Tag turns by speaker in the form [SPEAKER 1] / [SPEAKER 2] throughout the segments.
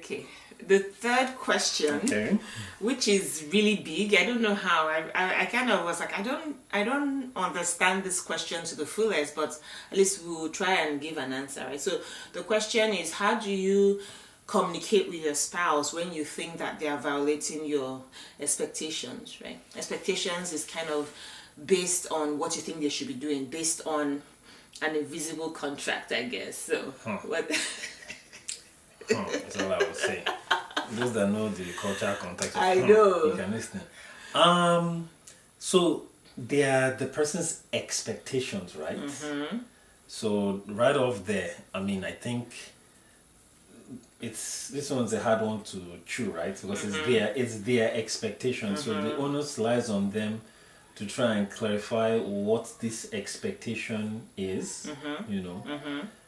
[SPEAKER 1] Okay. The third question, which is really big. I don't know how. I kind of was like, I don't understand this question to the fullest, but at least we'll try and give an answer, right? So the question is, how do you communicate with your spouse when you think that they are violating your expectations, right? Expectations is kind of based on what you think they should be doing, based on an invisible contract, I guess. So what?
[SPEAKER 2] That's all I would say. Those that know the cultural context of
[SPEAKER 1] I know.
[SPEAKER 2] you can listen. So they are the person's expectations, right?
[SPEAKER 1] Mm-hmm.
[SPEAKER 2] So right off there, I mean, I think this one's a hard one to chew, right? Because it's their expectations. So the onus lies on them to try and clarify what this expectation is. You know.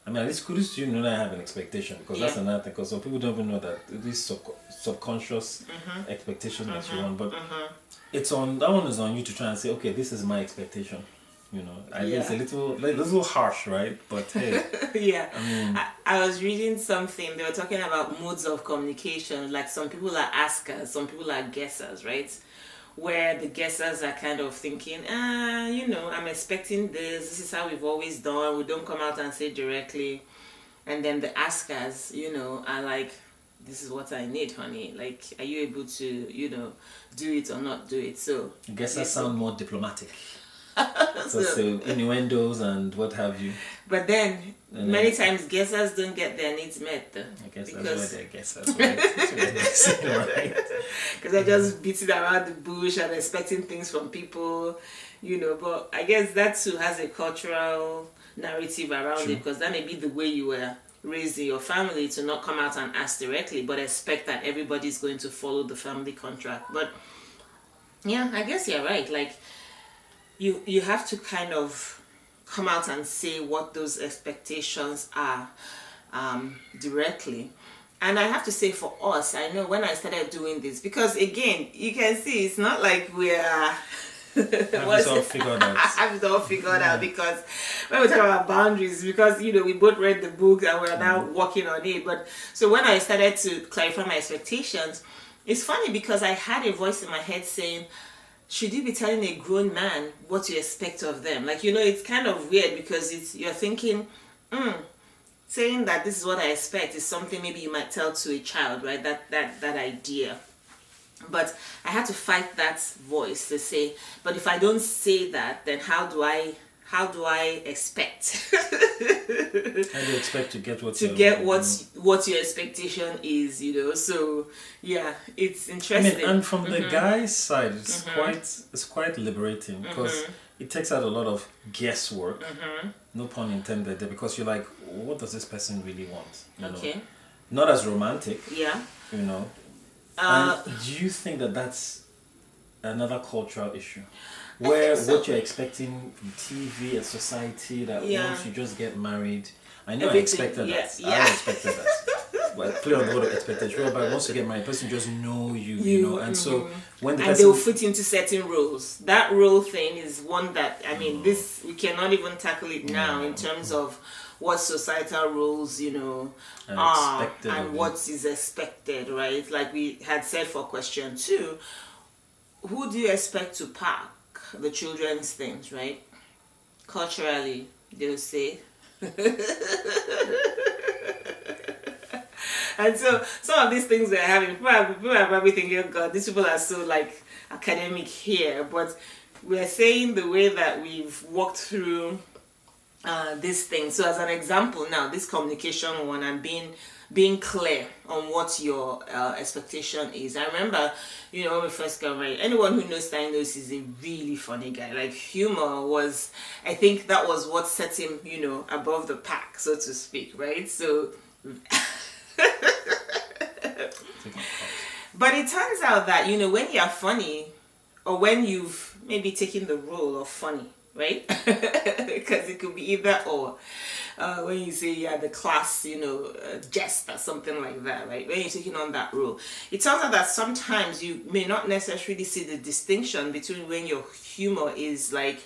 [SPEAKER 2] I mean, at least kudos to you know that I have an expectation, because that's another thing. Because some people don't even know that this subconscious expectation that you want, but it's on that one is on you to try and say, okay, this is my expectation. You know, it's a little harsh, right? But hey,
[SPEAKER 1] I mean, I was reading something. They were talking about modes of communication. Like some people are askers, some people are guessers, right? Where the guessers are kind of thinking, you know, I'm expecting this. This is how we've always done. We don't come out and say directly. And then the askers, you know, are like, this is what I need, honey. Like, are you able to, you know, do it or not do it? So
[SPEAKER 2] guessers sound more diplomatic. So innuendos and what have you.
[SPEAKER 1] But then many times guessers don't get their needs met though.
[SPEAKER 2] I guess that's why they're guessers, right?
[SPEAKER 1] Because they're just beating around the bush and expecting things from people, you know. But I guess that too has a cultural narrative around it, because that may be the way you were raised in your family, to not come out and ask directly, but expect that everybody's going to follow the family contract. But yeah, I guess you're right. Like, you have to kind of come out and say what those expectations are directly. And I have to say, for us, I know when I started doing this, because again, you can see it's not like we're
[SPEAKER 2] have it all figured out.
[SPEAKER 1] Have it all figured out, because when we talk about boundaries, because you know we both read the book and we're now working on it. But so when I started to clarify my expectations, it's funny because I had a voice in my head saying, should you be telling a grown man what you expect of them? Like, you know, it's kind of weird, because you're thinking, saying that this is what I expect is something maybe you might tell to a child, right? That idea. But I had to fight that voice to say, but if I don't say that, then how do I expect?
[SPEAKER 2] How do you expect to get
[SPEAKER 1] what your expectation is, you know? So yeah, it's interesting.
[SPEAKER 2] I mean, and from the guy's side, it's quite liberating, because it takes out a lot of guesswork. No pun intended there, because you're like, what does this person really want? You know? Not as romantic. Yeah. You know. And do you think that that's another cultural issue? Where what you're expecting from TV and society, that once you just get married, I know I expected that. I expected that. Well, play on the word of expectation. But once you get married, the person just know you know. And so when the person,
[SPEAKER 1] they'll fit into certain roles. That role thing is one that, I mean, this we cannot even tackle it now in terms of what societal roles, you know, are and what is expected, right? Like we had said for question 2, who do you expect to pack the children's things, right? Culturally, they'll say. And so some of these things we're having, people are probably thinking, oh God, these people are so like academic here, but we're saying the way that we've walked through this thing. So as an example now, this communication one and being clear on what your expectation is. I remember, you know, when we first got married, anyone who knows Stein knows he's a really funny guy. Like, humor was, I think that was what set him, you know, above the pack, so to speak, right? So but it turns out that, you know, when you're funny, or when you've maybe taken the role of funny, right? Because it could be either or. When you say you're the class, you know, jester, something like that, right? When you're taking on that role, it turns out that sometimes you may not necessarily see the distinction between when your humor is like,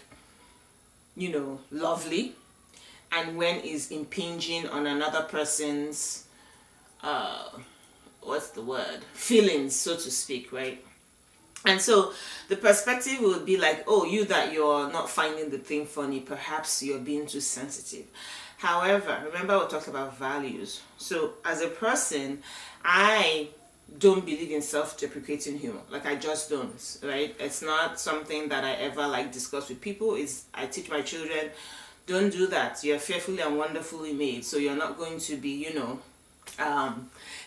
[SPEAKER 1] you know, lovely, and when is impinging on another person's what's the word? Feelings, so to speak, right? And so the perspective would be like, oh, you that you're not finding the thing funny, perhaps you're being too sensitive. However, remember we talked about values. So as a person, I don't believe in self-deprecating humor. Like, I just don't, right? It's not something that I ever like discuss with people. I teach my children, don't do that. You're fearfully and wonderfully made. So you're not going to be,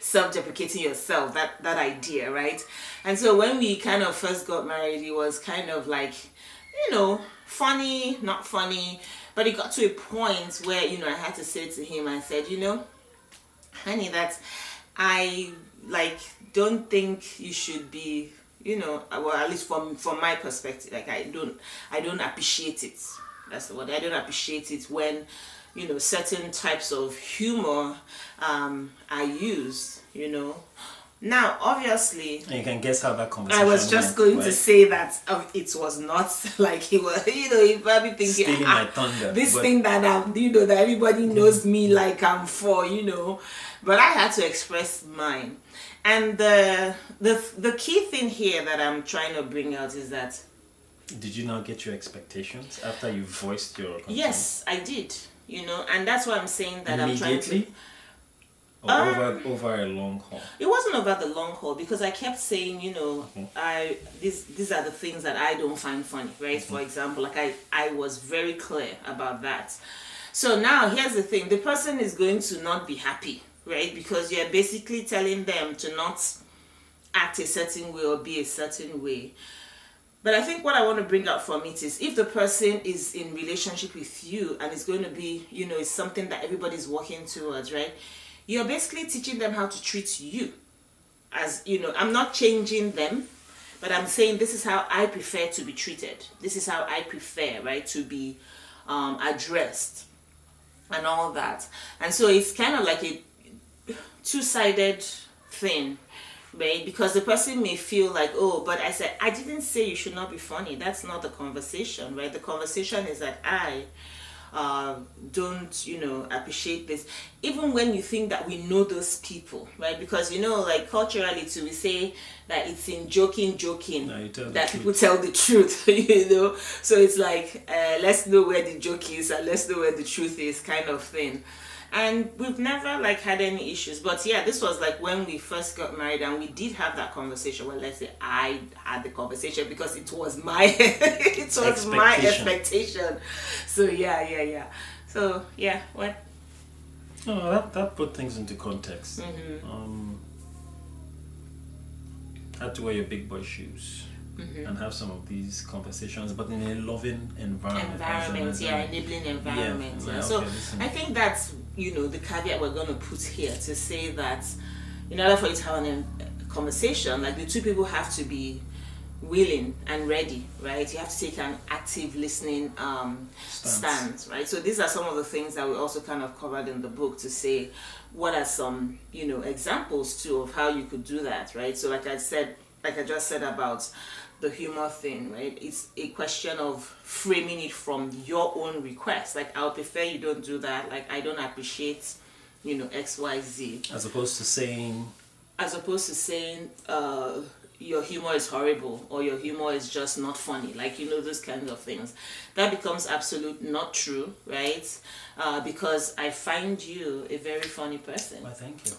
[SPEAKER 1] self-deprecating yourself, that idea, right? And so when we kind of first got married, it was kind of like, funny, not funny, but it got to a point where, I had to say to him, I said, honey, that I don't think you should be, well, at least from my perspective, like I don't appreciate it. That's the word. I don't appreciate it when certain types of humor are used, Now, obviously,
[SPEAKER 2] and you can guess how that conversation
[SPEAKER 1] I was just
[SPEAKER 2] went,
[SPEAKER 1] going
[SPEAKER 2] right?
[SPEAKER 1] to say that it was not like he was, he probably thinking,
[SPEAKER 2] Stealing my thunder.
[SPEAKER 1] this thing that I'm, that everybody knows me like I'm for, But I had to express mine. And the key thing here that I'm trying to bring out is that,
[SPEAKER 2] did you not get your expectations after you voiced your concern?
[SPEAKER 1] yes, I did. And that's why I'm saying that I'm trying to.
[SPEAKER 2] Or over a long haul?
[SPEAKER 1] It wasn't over the long haul, because I kept saying, these are the things that I don't find funny, right? For example, like I was very clear about that. So now here's the thing: the person is going to not be happy, right? Because you're basically telling them to not act a certain way or be a certain way. But I think what I want to bring out from it is, if the person is in relationship with you and it's going to be, it's something that everybody's working towards, right? You're basically teaching them how to treat you. As, I'm not changing them, but I'm saying this is how I prefer to be treated. This is how I prefer, right, to be addressed and all that. And so it's kind of like a two-sided thing. Right? Because the person may feel like, oh, but I didn't say you should not be funny. That's not the conversation, right? The conversation is that I don't, appreciate this. Even when you think that we know those people, right? Because, like culturally too, we say that it's in joking that people tell the truth, So it's like, let's know where the joke is and let's know where the truth is, kind of thing. And we've never had any issues. But yeah, this was when we first got married, and we did have that conversation. Well, let's say I had the conversation because it was my my expectation. So yeah. So yeah, what?
[SPEAKER 2] Oh, that put things into context. Had to wear your big boy shoes. And have some of these conversations, but in a loving environment.
[SPEAKER 1] Enabling environment. Yeah. So I think that's the caveat we're going to put here, to say that in order for you to have a conversation, the two people have to be willing and ready, right? You have to take an active listening stance, right? So these are some of the things that we also kind of covered in the book, to say what are some examples too of how you could do that, right? So like I just said about the humor thing, right? It's a question of framing it from your own request. I would prefer you don't do that. I don't appreciate, X, Y, Z.
[SPEAKER 2] As opposed to saying,
[SPEAKER 1] your humor is horrible, or your humor is just not funny. Those kinds of things. That becomes absolute not true, right? Because I find you a very funny person.
[SPEAKER 2] Well, thank you.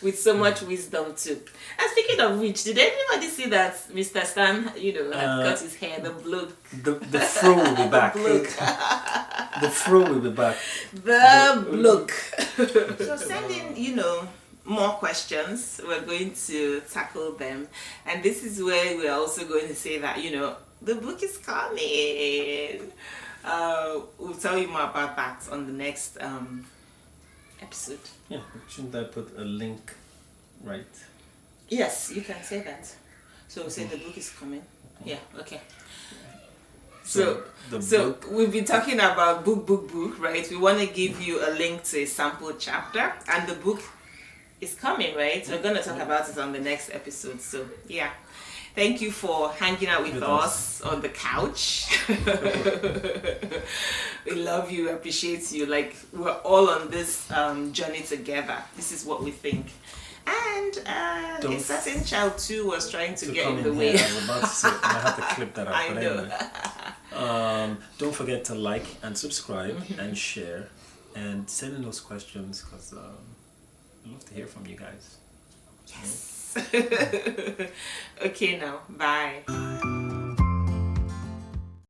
[SPEAKER 1] With so much wisdom too. And speaking of which, did anybody see that Mr. Stan, had cut his hair, the bloke?
[SPEAKER 2] The fro will be back. The fro will be back.
[SPEAKER 1] The bloke. So send in, more questions. We're going to tackle them. And this is where we're also going to say that, the book is coming. We'll tell you more about that on the next episode.
[SPEAKER 2] Yeah, shouldn't I put a link, right?
[SPEAKER 1] Yes, you can say that. So we'll say the book is coming. Yeah, okay. So we've been talking about book, right? We want to give you a link to a sample chapter, and the book is coming, right? We're going to talk about it on the next episode. So yeah. Thank you for hanging out with us on the couch. We love you, appreciate you. Like, we're all on this journey together. This is what we think. And a certain child too was trying to get in the way.
[SPEAKER 2] I was about to say, I have to clip that out.
[SPEAKER 1] I know.
[SPEAKER 2] Anyway, don't forget to like and subscribe and share and send in those questions, because I'd love to hear from you guys.
[SPEAKER 1] Yes. Okay, now, bye.